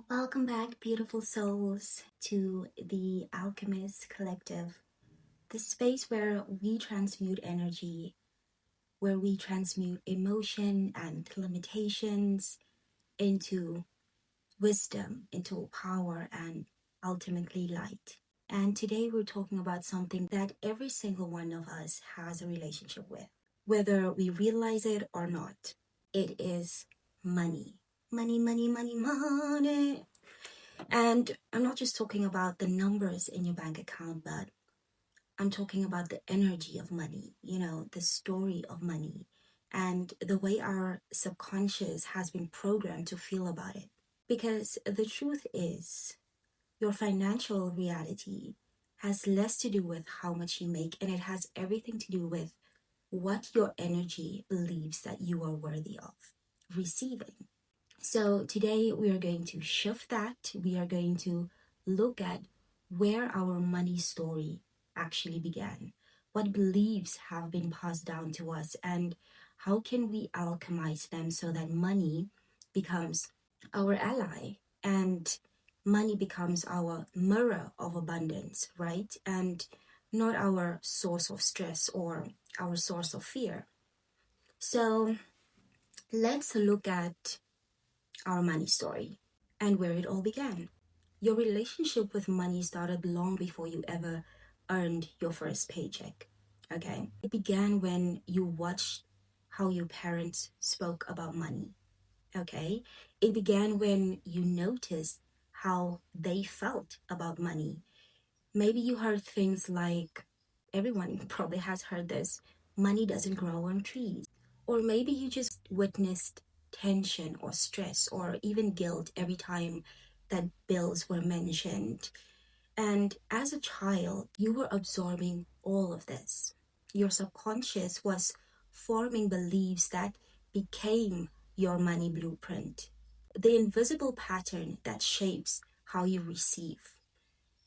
Welcome back, beautiful souls, to the Alchemist Collective, the space where we transmute energy, where we transmute emotion and limitations into wisdom, into power, and ultimately light. And today we're talking about something that every single one of us has a relationship with, whether we realize it or not. It is money. Money, money, money, money. And I'm not just talking about the numbers in your bank account, but I'm talking about the energy of money, the story of money, and the way our subconscious has been programmed to feel about it. Because the truth is, your financial reality has less to do with how much you make, and it has everything to do with what your energy believes that you are worthy of receiving. So today we are going to shift that. We are going to look at where our money story actually began, what beliefs have been passed down to us, and how can we alchemize them so that money becomes our ally and money becomes our mirror of abundance, right? And not our source of stress or our source of fear. So let's look at our money story and where it all began. Your relationship with money started long before you ever earned your first paycheck. Okay? It began when you watched how your parents spoke about money. Okay? It began when you noticed how they felt about money. Maybe you heard things like, everyone probably has heard this, money doesn't grow on trees. Or maybe you just witnessed tension or stress or even guilt every time that bills were mentioned. And as a child, you were absorbing all of this. Your subconscious was forming beliefs that became your money blueprint. The invisible pattern that shapes how you receive.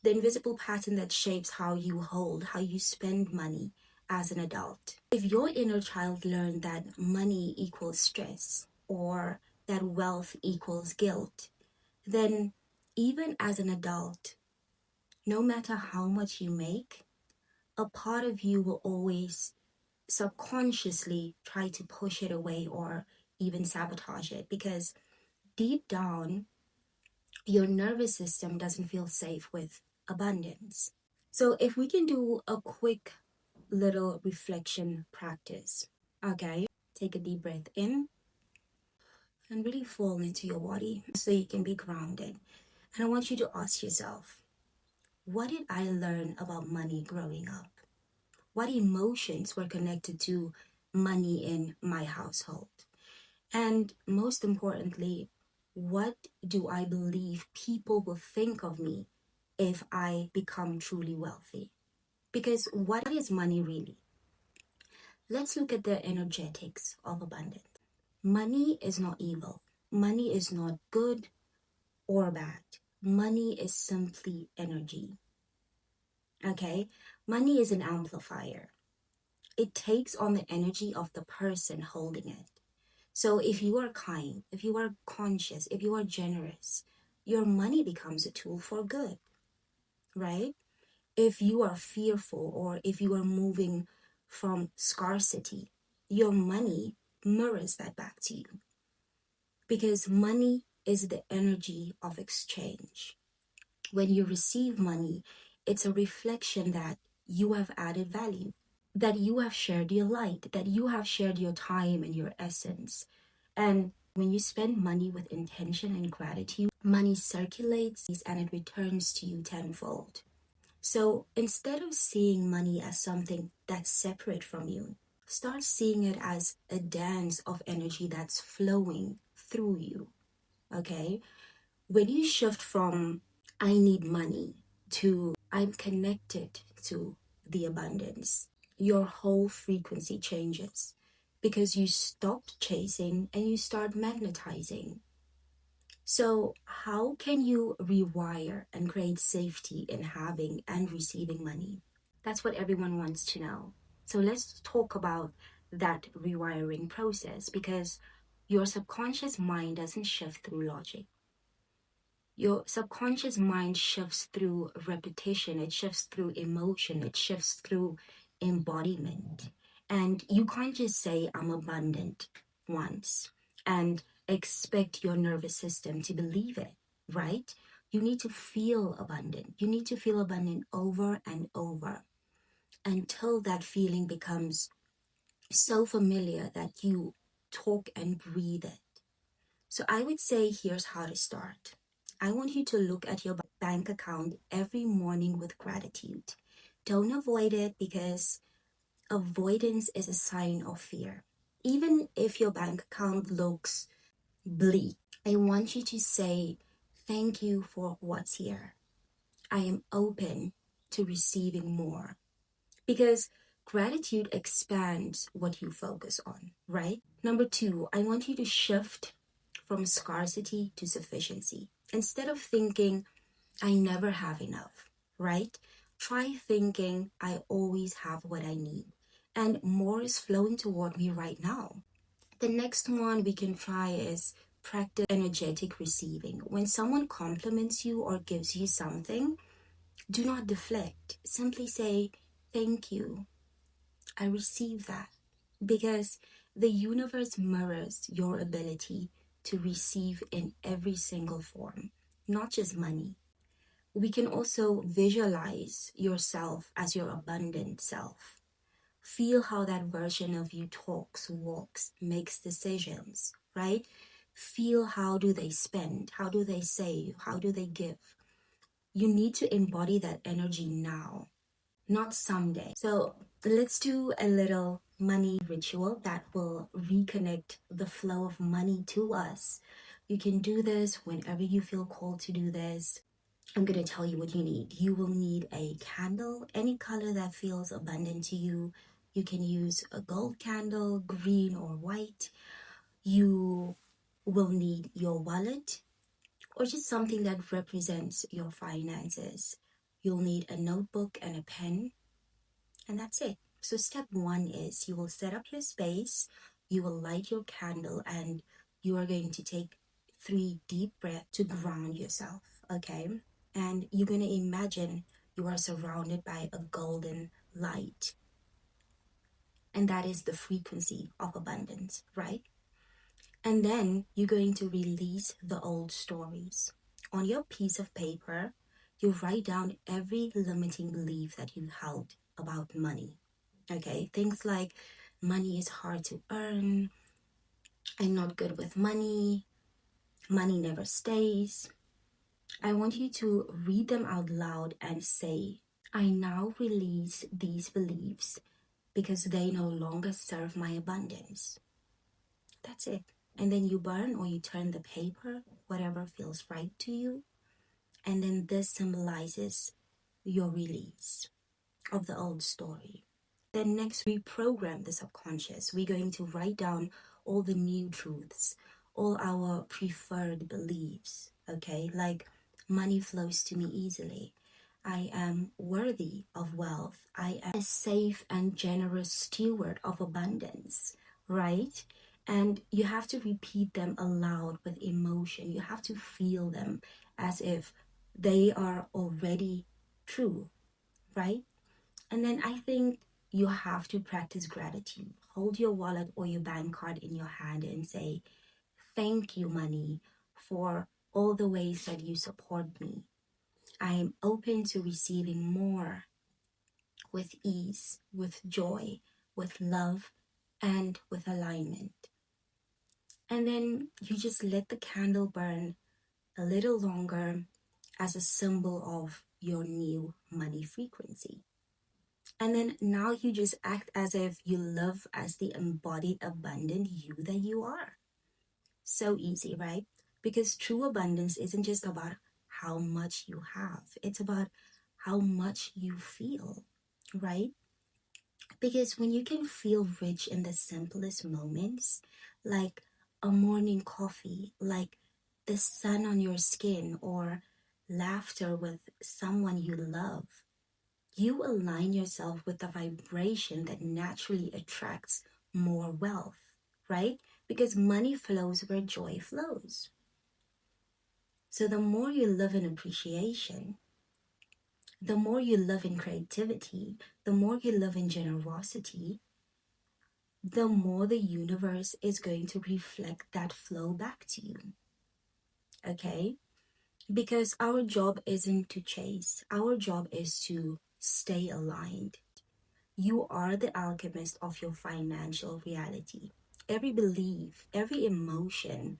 The invisible pattern that shapes how you hold, how you spend money as an adult. If your inner child learned that money equals stress or that wealth equals guilt, then even as an adult, no matter how much you make, a part of you will always subconsciously try to push it away or even sabotage it, because deep down, your nervous system doesn't feel safe with abundance. So if we can do a quick little reflection practice, okay? Take a deep breath in and really fall into your body so you can be grounded. And I want you to ask yourself, what did I learn about money growing up? What emotions were connected to money in my household? And most importantly, what do I believe people will think of me if I become truly wealthy? Because what is money really? Let's look at the energetics of abundance. Money is not evil. Money is not good or bad. Money is simply energy. Okay? Money is an amplifier. It takes on the energy of the person holding it. So if you are kind, if you are conscious, if you are generous, your money becomes a tool for good, right? If you are fearful or if you are moving from scarcity, your money mirrors that back to you. Because money is the energy of exchange. When you receive money, it's a reflection that you have added value, that you have shared your light, that you have shared your time and your essence. And when you spend money with intention and gratitude, money circulates and it returns to you tenfold. So instead of seeing money as something that's separate from you, start seeing it as a dance of energy that's flowing through you. Okay? When you shift from I need money to I'm connected to the abundance, your whole frequency changes because you stop chasing and you start magnetizing. So how can you rewire and create safety in having and receiving money? That's what everyone wants to know. So let's talk about that rewiring process, because your subconscious mind doesn't shift through logic. Your subconscious mind shifts through repetition, it shifts through emotion, it shifts through embodiment. And you can't just say, I'm abundant once and expect your nervous system to believe it, right? You need to feel abundant. You need to feel abundant over and over until that feeling becomes so familiar that you talk and breathe it. So I would say here's how to start. I want you to look at your bank account every morning with gratitude. Don't avoid it, because avoidance is a sign of fear. Even if your bank account looks bleak, I want you to say, thank you for what's here. I am open to receiving more. Because gratitude expands what you focus on, right? Number two, I want you to shift from scarcity to sufficiency. Instead of thinking, I never have enough, right? Try thinking, I always have what I need, and more is flowing toward me right now. The next one we can try is practice energetic receiving. When someone compliments you or gives you something, do not deflect. Simply say, thank you. I receive that. Because the universe mirrors your ability to receive in every single form, not just money. We can also visualize yourself as your abundant self. Feel how that version of you talks, walks, makes decisions, right? Feel how do they spend? How do they save? How do they give? You need to embody that energy now, not someday. So let's do a little money ritual that will reconnect the flow of money to us. You can do this whenever you feel called to do this. I'm going to tell you what you need. You will need a candle, any color that feels abundant to you. You can use a gold candle, green or white. You will need your wallet, or just something that represents your finances. You'll need a notebook and a pen, and that's it. So step one is you will set up your space, you will light your candle, and you are going to take 3 deep breaths to ground yourself, okay? And you're going to imagine you are surrounded by a golden light. And that is the frequency of abundance, right? And then you're going to release the old stories. On your piece of paper, you write down every limiting belief that you held about money. Okay, things like money is hard to earn, I'm not good with money, money never stays. I want you to read them out loud and say, I now release these beliefs because they no longer serve my abundance. That's it. And then you burn or you turn the paper, whatever feels right to you. And then this symbolizes your release of the old story. Then next, reprogram the subconscious. We're going to write down all the new truths, all our preferred beliefs, okay? Like money flows to me easily. I am worthy of wealth. I am a safe and generous steward of abundance, right? And you have to repeat them aloud with emotion. You have to feel them as if they are already true, right? And then I think you have to practice gratitude. Hold your wallet or your bank card in your hand and say, thank you, money, for all the ways that you support me. I am open to receiving more with ease, with joy, with love, and with alignment. And then you just let the candle burn a little longer as a symbol of your new money frequency. And then now you just act as if you live as the embodied abundant you that you are. So easy, right? Because true abundance isn't just about how much you have, it's about how much you feel, right? Because when you can feel rich in the simplest moments, like a morning coffee, like the sun on your skin, or laughter with someone you love, you align yourself with the vibration that naturally attracts more wealth, right? Because money flows where joy flows. So the more you live in appreciation, the more you live in creativity, the more you live in generosity, the more the universe is going to reflect that flow back to you. Okay? Because our job isn't to chase, our job is to stay aligned. You are the alchemist of your financial reality. Every belief, every emotion,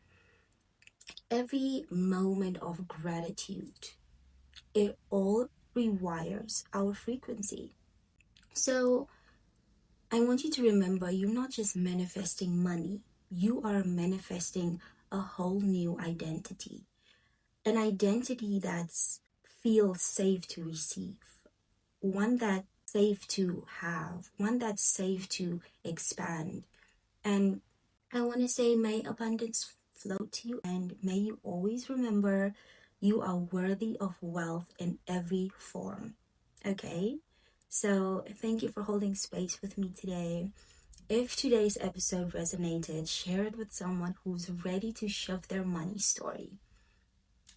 every moment of gratitude, it all rewires our frequency. So I want you to remember you're not just manifesting money, you are manifesting a whole new identity. An identity that's feels safe to receive, one that's safe to have, one that's safe to expand. And I want to say, may abundance flow to you, and may you always remember you are worthy of wealth in every form. Okay? So, thank you for holding space with me today. If today's episode resonated, share it with someone who's ready to shift their money story.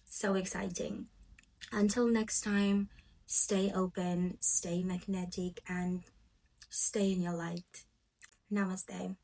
So exciting. Until next time, stay open, stay magnetic, and stay in your light. Namaste.